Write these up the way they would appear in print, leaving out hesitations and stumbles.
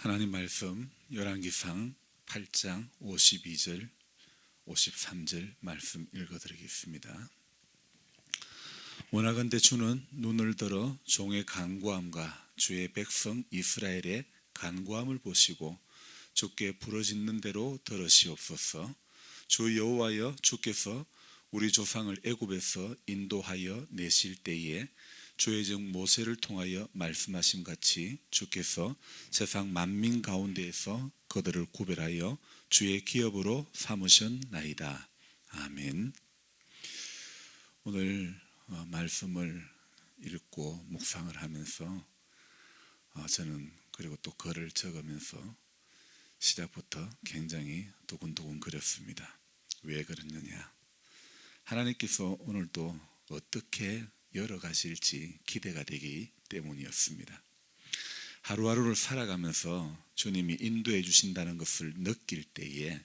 하나님 말씀 열왕기상 8장 52절 53절 말씀 읽어드리겠습니다. 원하건대 주는 눈을 들어 종의 간구함과 주의 백성 이스라엘의 간구함을 보시고 주께 부르짖는 대로 들으시옵소서. 주 여호와여, 주께서 우리 조상을 애굽에서 인도하여 내실 때에 주의 종 모세를 통하여 말씀하심 같이 주께서 세상 만민 가운데에서 그들을 구별하여 주의 기업으로 삼으셨나이다. 아멘. 오늘 말씀을 읽고 묵상을 하면서 저는 그리고 또 글을 적으면서 시작부터 굉장히 두근두근 거렸습니다. 왜 그랬느냐? 하나님께서 오늘도 어떻게 열어가실지 기대가 되기 때문이었습니다. 하루하루를 살아가면서 주님이 인도해 주신다는 것을 느낄 때에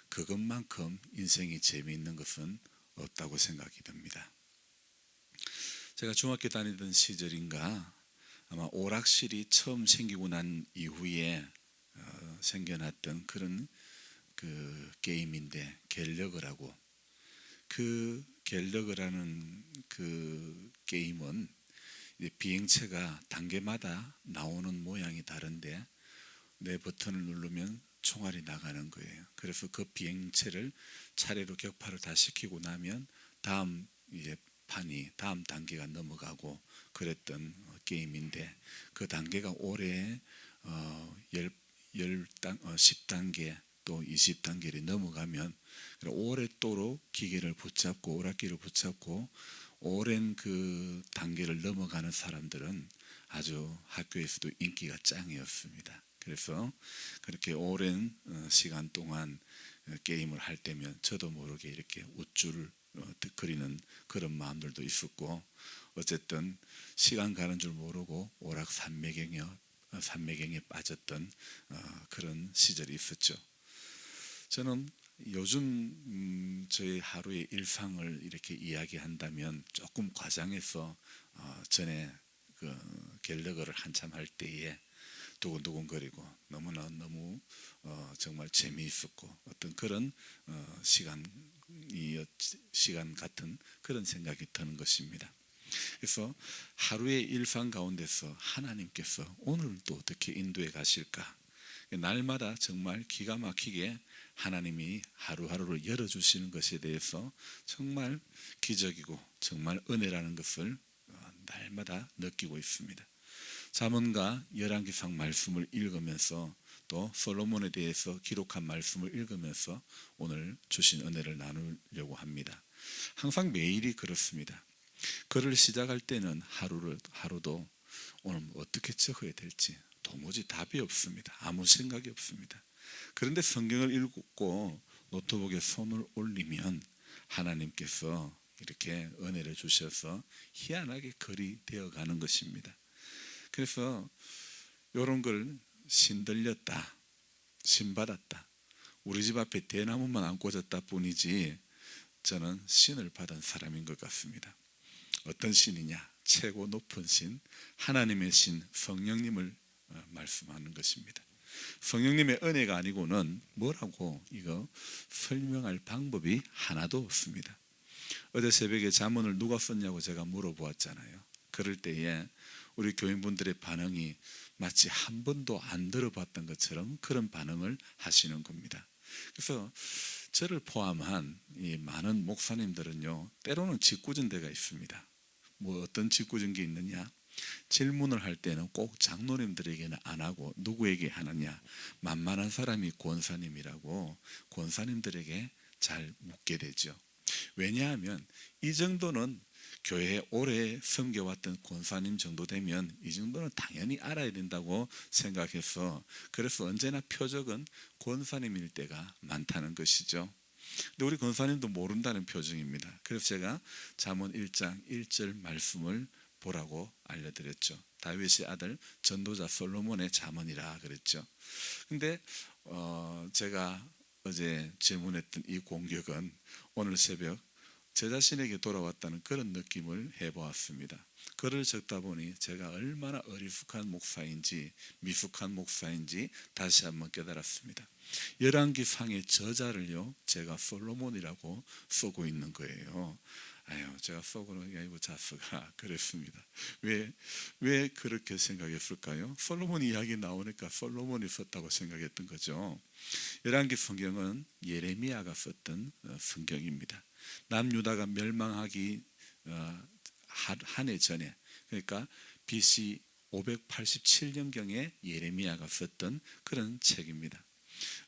그것만큼 인생이 재미있는 것은 없다고 생각이 듭니다. 제가 중학교 다니던 시절인가 아마 오락실이 처음 생기고 난 이후에 생겨났던 그런 게임인데 갤러그라고, 그 갤러그라는 그 게임은 비행체가 단계마다 나오는 모양이 다른데 내 버튼을 누르면 총알이 나가는 거예요. 그래서 그 비행체를 차례로 격파를 다 시키고 나면 다음 다음 단계가 넘어가고 그랬던 게임인데, 그 단계가 올해 10단계 또 20단계를 넘어가면 오랫도록 기계를 붙잡고 오락기를 붙잡고 오랜 그 단계를 넘어가는 사람들은 아주 학교에서도 인기가 짱이었습니다. 그래서 그렇게 오랜 시간 동안 게임을 할 때면 저도 모르게 이렇게 우쭐을 그리는 그런 마음들도 있었고, 어쨌든 시간 가는 줄 모르고 오락 산매경에 빠졌던 그런 시절이 있었죠. 저는 요즘 저희 하루의 일상을 이렇게 이야기한다면 조금 과장해서 전에 그 갤러그를 한참 할 때에 두근두근거리고 너무 정말 재미있었고 어떤 그런 시간 같은 그런 생각이 드는 것입니다. 그래서 하루의 일상 가운데서 하나님께서 오늘 또 어떻게 인도해 가실까, 날마다 정말 기가 막히게 하나님이 하루하루를 열어주시는 것에 대해서 정말 기적이고 정말 은혜라는 것을 날마다 느끼고 있습니다. 잠언과 열왕기상 말씀을 읽으면서 또 솔로몬에 대해서 기록한 말씀을 읽으면서 오늘 주신 은혜를 나누려고 합니다. 항상 매일이 그렇습니다. 글을 시작할 때는 하루도 오늘 어떻게 적어야 될지 도무지 답이 없습니다. 아무 생각이 없습니다. 그런데 성경을 읽고 노트북에 손을 올리면 하나님께서 이렇게 은혜를 주셔서 희한하게 글이 되어가는 것입니다. 그래서 이런 걸 신들렸다, 신받았다, 우리 집 앞에 대나무만 안 꽂았다 뿐이지 저는 신을 받은 사람인 것 같습니다. 어떤 신이냐? 최고 높은 신, 하나님의 신 성령님을 말씀하는 것입니다. 성령님의 은혜가 아니고는 뭐라고 이거 설명할 방법이 하나도 없습니다. 어제 새벽에 잠언을 누가 썼냐고 제가 물어보았잖아요. 그럴 때에 우리 교인분들의 반응이 마치 한 번도 안 들어봤던 것처럼 그런 반응을 하시는 겁니다. 그래서 저를 포함한 이 많은 목사님들은요, 때로는 짓궂은 데가 있습니다. 뭐 어떤 짓궂은 게 있느냐? 질문을 할 때는 꼭 장로님들에게는 안 하고 누구에게 하느냐? 만만한 사람이 권사님이라고 권사님들에게 잘 묻게 되죠. 왜냐하면 이 정도는 교회에 오래 섬겨왔던 권사님 정도 되면 이 정도는 당연히 알아야 된다고 생각해서, 그래서 언제나 표적은 권사님일 때가 많다는 것이죠. 근데 우리 권사님도 모른다는 표정입니다. 그래서 제가 잠언 1장 1절 말씀을 보라고 알려드렸죠. 다윗의 아들 전도자 솔로몬의 잠언이라 그랬죠. 근데 제가 어제 질문했던 이 공격은 오늘 새벽 제 자신에게 돌아왔다는 그런 느낌을 해보았습니다. 글을 적다 보니 제가 얼마나 어리숙한 목사인지 미숙한 목사인지 다시 한번 깨달았습니다. 열왕기상의 저자를요 제가 솔로몬이라고 쓰고 있는 거예요. 아유, 제가 속으로 야이고 자스가 그랬습니다. 왜 그렇게 생각했을까요? 솔로몬 이야기 나오니까 솔로몬이 썼다고 생각했던 거죠. 열왕기 성경은 예레미야가 썼던 성경입니다. 남유다가 멸망하기 한 해 전에, 그러니까 BC 587년경에 예레미야가 썼던 그런 책입니다.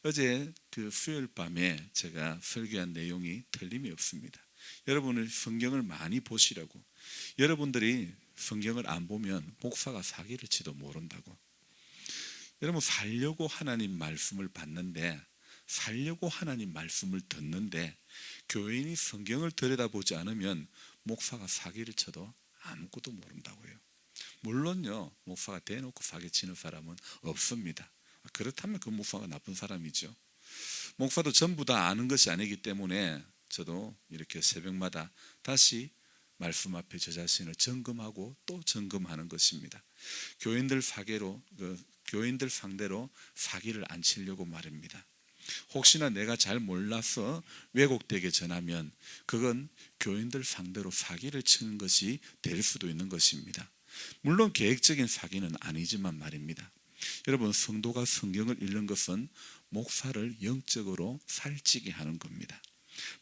어제 그 수요일 밤에 제가 설교한 내용이 틀림이 없습니다. 여러분은 성경을 많이 보시라고. 여러분들이 성경을 안 보면 목사가 사기를 치도 모른다고. 여러분, 살려고 하나님 말씀을 받는데, 살려고 하나님 말씀을 듣는데 교인이 성경을 들여다보지 않으면 목사가 사기를 쳐도 아무것도 모른다고요. 물론요, 목사가 대놓고 사기치는 사람은 없습니다. 그렇다면 그 목사가 나쁜 사람이죠. 목사도 전부 다 아는 것이 아니기 때문에 저도 이렇게 새벽마다 다시 말씀 앞에 저 자신을 점검하고 또 점검하는 것입니다. 교인들 상대로 사기를 안 치려고 말입니다. 혹시나 내가 잘 몰라서 왜곡되게 전하면 그건 교인들 상대로 사기를 치는 것이 될 수도 있는 것입니다. 물론 계획적인 사기는 아니지만 말입니다. 여러분, 성도가 성경을 읽는 것은 목사를 영적으로 살찌게 하는 겁니다.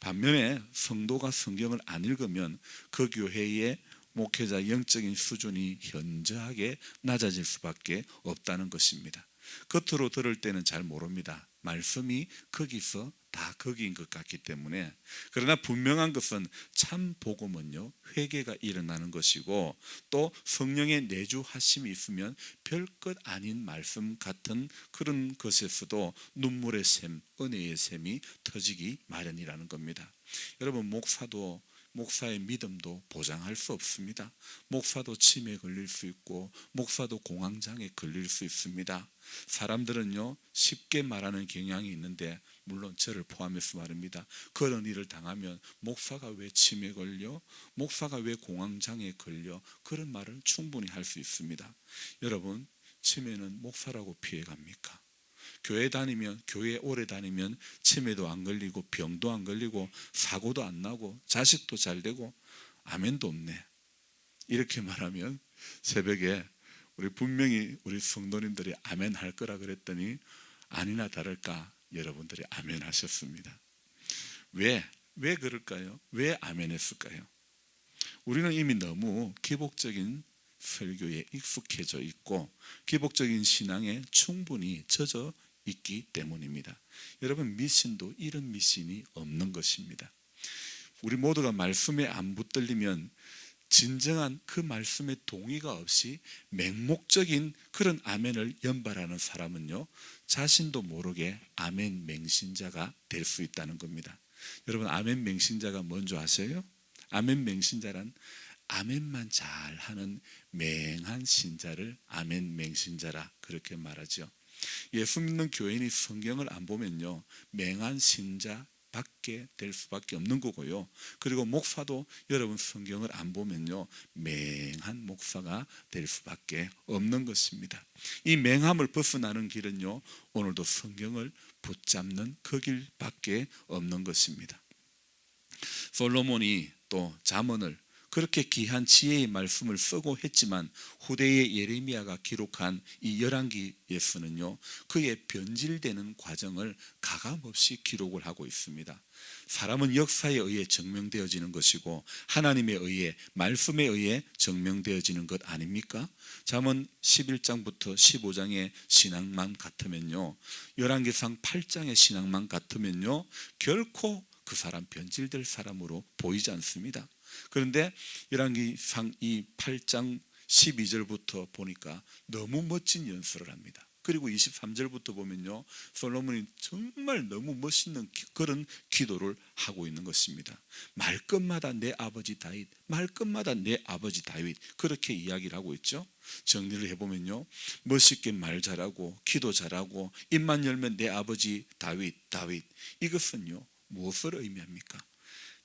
반면에 성도가 성경을 안 읽으면 그 교회의 목회자 영적인 수준이 현저하게 낮아질 수밖에 없다는 것입니다. 겉으로 들을 때는 잘 모릅니다. 말씀이 거기서 다 거기인 것 같기 때문에. 그러나 분명한 것은 참 복음은요 회개가 일어나는 것이고, 또 성령의 내주하심이 있으면 별것 아닌 말씀 같은 그런 것에서도 눈물의 샘, 은혜의 샘이 터지기 마련이라는 겁니다. 여러분, 목사의 믿음도 보장할 수 없습니다. 목사도 치매에 걸릴 수 있고 목사도 공황장애에 걸릴 수 있습니다. 사람들은요 쉽게 말하는 경향이 있는데, 물론 저를 포함해서 말입니다. 그런 일을 당하면 목사가 왜 치매에 걸려? 목사가 왜 공황장애에 걸려? 그런 말을 충분히 할 수 있습니다. 여러분, 치매는 목사라고 피해갑니까? 교회 오래 다니면 치매도 안 걸리고 병도 안 걸리고 사고도 안 나고 자식도 잘 되고 아멘도 없네. 이렇게 말하면 새벽에 분명히 우리 성도님들이 아멘 할 거라 그랬더니 아니나 다를까 여러분들이 아멘 하셨습니다. 왜 그럴까요? 왜 아멘 했을까요? 우리는 이미 너무 기복적인 설교에 익숙해져 있고 기복적인 신앙에 충분히 젖어 있기 때문입니다. 여러분, 미신도 이런 미신이 없는 것입니다. 우리 모두가 말씀에 안 붙들리면 진정한 그 말씀에 동의가 없이 맹목적인 그런 아멘을 연발하는 사람은요 자신도 모르게 아멘 맹신자가 될 수 있다는 겁니다. 여러분, 아멘 맹신자가 뭔지 아세요? 아멘 맹신자란 아멘만 잘하는 맹한 신자를 아멘 맹신자라 그렇게 말하죠. 예수 믿는 교인이 성경을 안 보면요 맹한 신자 밖에 될 수밖에 없는 거고요. 그리고 목사도 여러분 성경을 안 보면요 맹한 목사가 될 수밖에 없는 것입니다. 이 맹함을 벗어나는 길은요 오늘도 성경을 붙잡는 그 길밖에 없는 것입니다. 솔로몬이 또 잠언을 그렇게 귀한 지혜의 말씀을 쓰고 했지만 후대의 예레미야가 기록한 이 열왕기에서는요 그의 변질되는 과정을 가감없이 기록을 하고 있습니다. 사람은 역사에 의해 증명되어지는 것이고 하나님에 의해 말씀에 의해 증명되어지는 것 아닙니까? 잠언 11장부터 15장의 신앙만 같으면요 열왕기상 8장의 신앙만 같으면요 결코 그 사람 변질될 사람으로 보이지 않습니다. 그런데 열왕기상 이 8장 12절부터 보니까 너무 멋진 연설을 합니다. 그리고 23절부터 보면요 솔로몬이 정말 너무 멋있는 그런 기도를 하고 있는 것입니다. 말끝마다 내 아버지 다윗, 말끝마다 내 아버지 다윗, 그렇게 이야기를 하고 있죠. 정리를 해보면요 멋있게 말 잘하고 기도 잘하고 입만 열면 내 아버지 다윗. 이것은요 무엇을 의미합니까?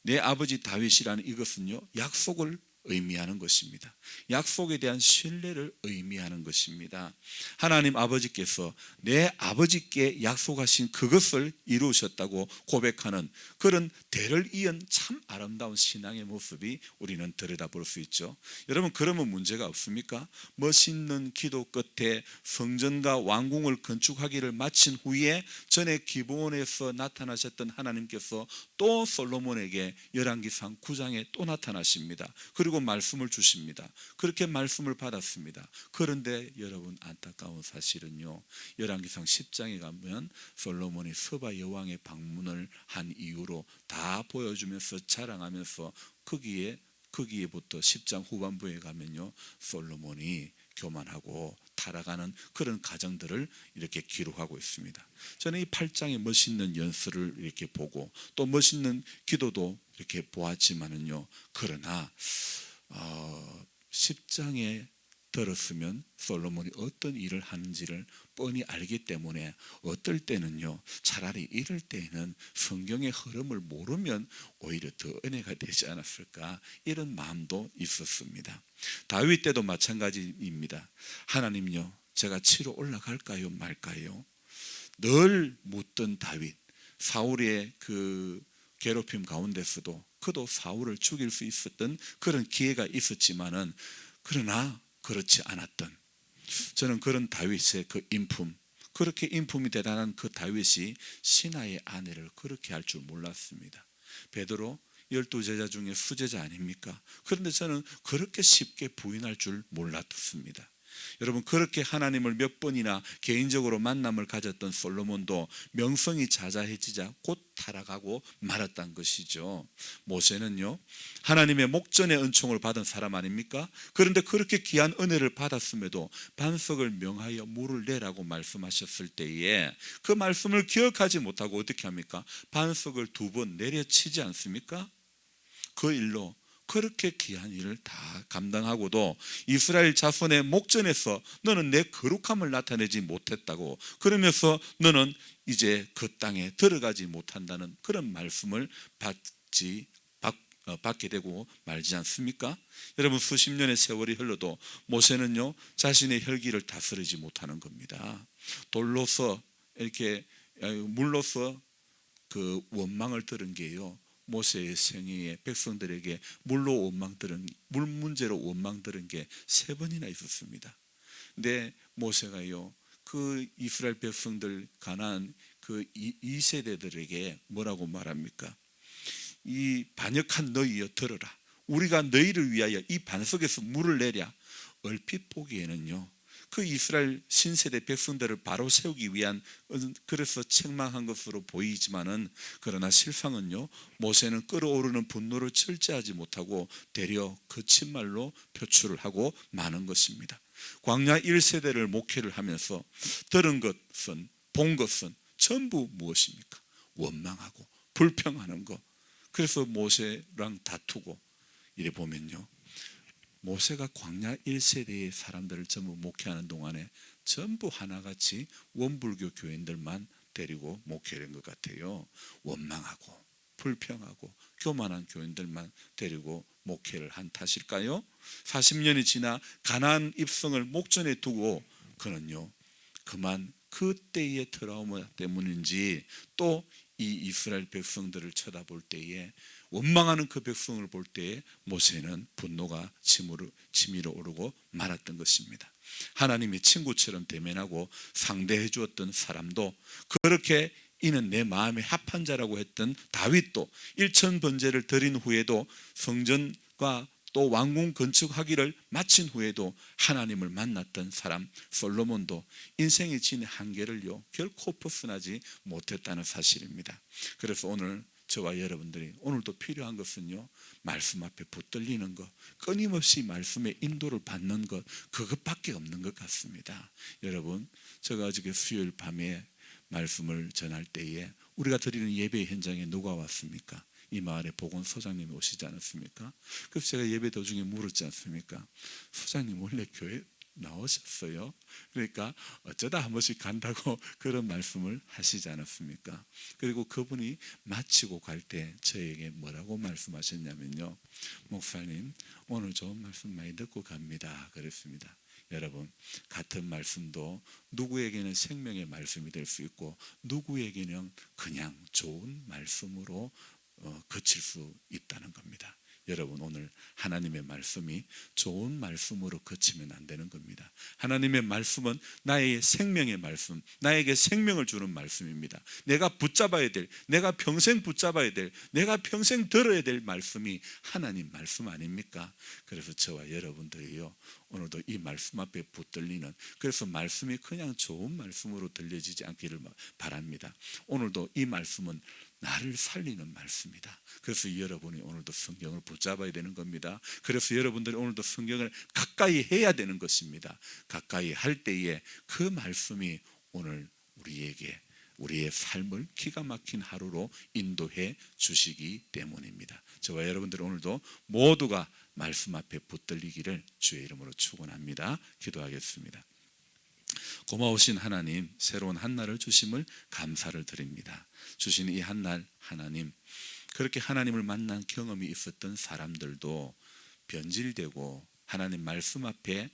내 아버지 다윗이라는 이것은요, 약속을 의미하는 것입니다. 약속에 대한 신뢰를 의미하는 것입니다. 하나님 아버지께서 내 아버지께 약속하신 그것을 이루셨다고 고백하는 그런 대를 이은 참 아름다운 신앙의 모습이 우리는 들여다볼 수 있죠. 여러분, 그러면 문제가 없습니까? 멋있는 기도 끝에 성전과 왕궁을 건축하기를 마친 후에 전에 기브온에서 나타나셨던 하나님께서 또 솔로몬에게 열왕기상 9장에 또 나타나십니다. 그리고 말씀을 주십니다. 그렇게 말씀을 받았습니다. 그런데 여러분, 안타까운 사실은요, 열왕기상 10장에 가면 솔로몬이 서바 여왕의 방문을 한 이유로 다 보여주면서 자랑하면서 거기에부터 10장 후반부에 가면요, 솔로몬이 교만하고 타락하는 그런 가정들을 이렇게 기록하고 있습니다. 저는 이 8장의 멋있는 연설을 이렇게 보고 또 멋있는 기도도 이렇게 보았지만은요, 그러나 10장에 들었으면 솔로몬이 어떤 일을 하는지를 뻔히 알기 때문에 어떨 때는요, 차라리 이럴 때에는 성경의 흐름을 모르면 오히려 더 은혜가 되지 않았을까, 이런 마음도 있었습니다. 다윗 때도 마찬가지입니다. 하나님요, 제가 치러 올라갈까요 말까요? 늘 묻던 다윗, 사울의 그 괴롭힘 가운데서도 그도 사울을 죽일 수 있었던 그런 기회가 있었지만은, 그러나 그렇지 않았던, 저는 그런 다윗의 그 인품, 그렇게 인품이 대단한 그 다윗이 신하의 아내를 그렇게 할 줄 몰랐습니다. 베드로 12제자 중에 수제자 아닙니까? 그런데 저는 그렇게 쉽게 부인할 줄 몰랐습니다. 여러분, 그렇게 하나님을 몇 번이나 개인적으로 만남을 가졌던 솔로몬도 명성이 자자해지자 곧 타락하고 말았다는 것이죠. 모세는요, 하나님의 목전의 은총을 받은 사람 아닙니까? 그런데 그렇게 귀한 은혜를 받았음에도 반석을 명하여 물을 내라고 말씀하셨을 때에 그 말씀을 기억하지 못하고 어떻게 합니까? 반석을 2번 내려치지 않습니까? 그 일로 그렇게 귀한 일을 다 감당하고도 이스라엘 자손의 목전에서 너는 내 거룩함을 나타내지 못했다고, 그러면서 너는 이제 그 땅에 들어가지 못한다는 그런 말씀을 받게 되고 말지 않습니까? 여러분, 수십 년의 세월이 흘러도 모세는요, 자신의 혈기를 다스리지 못하는 겁니다. 돌로서 이렇게, 물로서 그 원망을 들은 게요, 모세의 생애에 백성들에게 물 문제로 원망 들은 게 3번이나 있었습니다. 근데 모세가요, 그 이스라엘 백성들 가나안 그 2세대들에게 뭐라고 말합니까? 이 반역한 너희여 들어라. 우리가 너희를 위하여 이 반석에서 물을 내랴. 얼핏 보기에는요, 그 이스라엘 신세대 백성들을 바로 세우기 위한, 그래서 책망한 것으로 보이지만은, 그러나 실상은요, 모세는 끓어오르는 분노를 절제하지 못하고 되려 거친 말로 표출을 하고 마는 것입니다. 광야 1세대를 목회를 하면서 들은 것은, 본 것은 전부 무엇입니까? 원망하고 불평하는 것. 그래서 모세랑 다투고, 이래 보면요, 모세가 광야 1세대의 사람들을 전부 목회하는 동안에 전부 하나같이 원불교 교인들만 데리고 목회를 한 것 같아요. 원망하고 불평하고 교만한 교인들만 데리고 목회를 한 탓일까요? 40년이 지나 가나안 입성을 목전에 두고 그는요, 그만 그때의 트라우마 때문인지 또 이 이스라엘 백성들을 쳐다볼 때에, 원망하는 그 백성을 볼 때에 모세는 분노가 치밀어 오르고 말았던 것입니다. 하나님이 친구처럼 대면하고 상대해 주었던 사람도, 그렇게 이는 내 마음에 합한 자라고 했던 다윗도, 일천 번제를 드린 후에도, 성전과 또 왕궁 건축하기를 마친 후에도 하나님을 만났던 사람 솔로몬도 인생의 진의 한계를요, 결코 벗어나지 못했다는 사실입니다. 그래서 오늘 저와 여러분들이 오늘도 필요한 것은요, 말씀 앞에 붙들리는 것, 끊임없이 말씀의 인도를 받는 것, 그것밖에 없는 것 같습니다. 여러분, 제가 어저께 수요일 밤에 말씀을 전할 때에 우리가 드리는 예배 현장에 누가 왔습니까? 이 마을에 보건소장님이 오시지 않았습니까? 그래서 제가 예배 도중에 물었지 않습니까? 소장님, 원래 교회 나오셨어요. 그러니까 어쩌다 한 번씩 간다고 그런 말씀을 하시지 않았습니까? 그리고 그분이 마치고 갈 때 저에게 뭐라고 말씀하셨냐면요, 목사님 오늘 좋은 말씀 많이 듣고 갑니다 그랬습니다. 여러분, 같은 말씀도 누구에게는 생명의 말씀이 될 수 있고 누구에게는 그냥 좋은 말씀으로 그칠 수 있다는 겁니다. 여러분, 오늘 하나님의 말씀이 좋은 말씀으로 그치면 안 되는 겁니다. 하나님의 말씀은 나의 생명의 말씀, 나에게 생명을 주는 말씀입니다. 내가 붙잡아야 될, 내가 평생 붙잡아야 될, 내가 평생 들어야 될 말씀이 하나님 말씀 아닙니까? 그래서 저와 여러분들이요, 오늘도 이 말씀 앞에 붙들리는, 그래서 말씀이 그냥 좋은 말씀으로 들려지지 않기를 바랍니다. 오늘도 이 말씀은 나를 살리는 말씀이다. 그래서 여러분이 오늘도 성경을 붙잡아야 되는 겁니다. 그래서 여러분들이 오늘도 성경을 가까이 해야 되는 것입니다. 가까이 할 때에 그 말씀이 오늘 우리에게 우리의 삶을 기가 막힌 하루로 인도해 주시기 때문입니다. 저와 여러분들 오늘도 모두가 말씀 앞에 붙들리기를 주의 이름으로 축원합니다. 기도하겠습니다. 고마우신 하나님, 새로운 한날을 주심을 감사를 드립니다. 주신 이 한날 하나님, 그렇게 하나님을 만난 경험이 있었던 사람들도 변질되고 하나님 말씀 앞에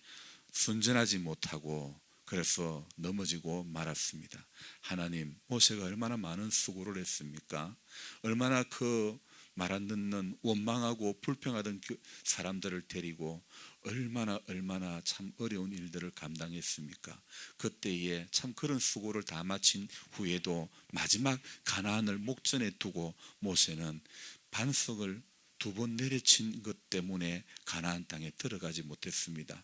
순전하지 못하고 그래서 넘어지고 말았습니다. 하나님, 모세가 얼마나 많은 수고를 했습니까? 얼마나 그 말 안 듣는 원망하고 불평하던 사람들을 데리고 얼마나 참 어려운 일들을 감당했습니까? 그때에 참 그런 수고를 다 마친 후에도 마지막 가나안을 목전에 두고 모세는 반석을 2번 내려친 것 때문에 가나안 땅에 들어가지 못했습니다.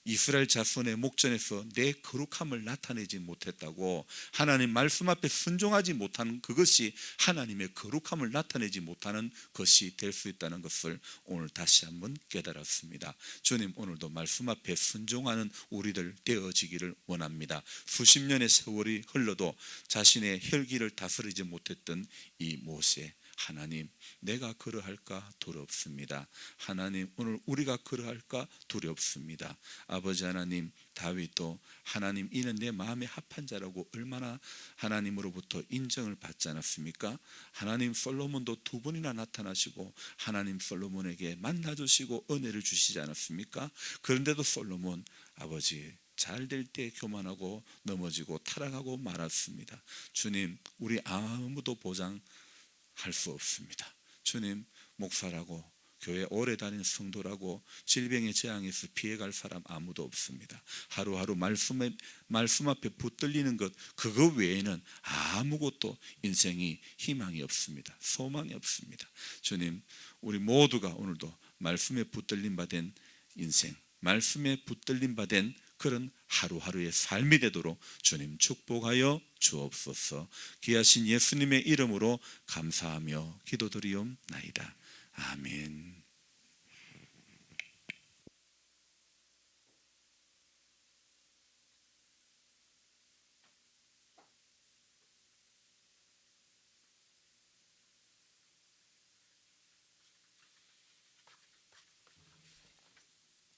이스라엘 자손의 목전에서 내 거룩함을 나타내지 못했다고, 하나님 말씀 앞에 순종하지 못하는 그것이 하나님의 거룩함을 나타내지 못하는 것이 될 수 있다는 것을 오늘 다시 한번 깨달았습니다. 주님, 오늘도 말씀 앞에 순종하는 우리들 되어지기를 원합니다. 수십 년의 세월이 흘러도 자신의 혈기를 다스리지 못했던 이 모세, 하나님, 내가 그러할까 두렵습니다. 하나님, 오늘 우리가 그러할까 두렵습니다. 아버지 하나님, 다윗도 하나님 이는 내 마음에 합한 자라고 얼마나 하나님으로부터 인정을 받지 않았습니까? 하나님, 솔로몬도 2번이나 나타나시고 하나님 솔로몬에게 만나주시고 은혜를 주시지 않았습니까? 그런데도 솔로몬 아버지 잘 될 때 교만하고 넘어지고 타락하고 말았습니다. 주님, 우리 아무도 보장 할 수 없습니다. 주님, 목사라고 교회 오래 다닌 성도라고 질병의 재앙에서 피해갈 사람 아무도 없습니다. 하루하루 말씀 앞에 붙들리는 것, 그거 외에는 아무것도 인생이 희망이 없습니다. 소망이 없습니다. 주님, 우리 모두가 오늘도 말씀에 붙들림 받은 인생, 말씀에 붙들림 받은 그런 하루하루의 삶이 되도록 주님 축복하여 주옵소서. 귀하신 예수님의 이름으로 감사하며 기도드리옵나이다. 아멘.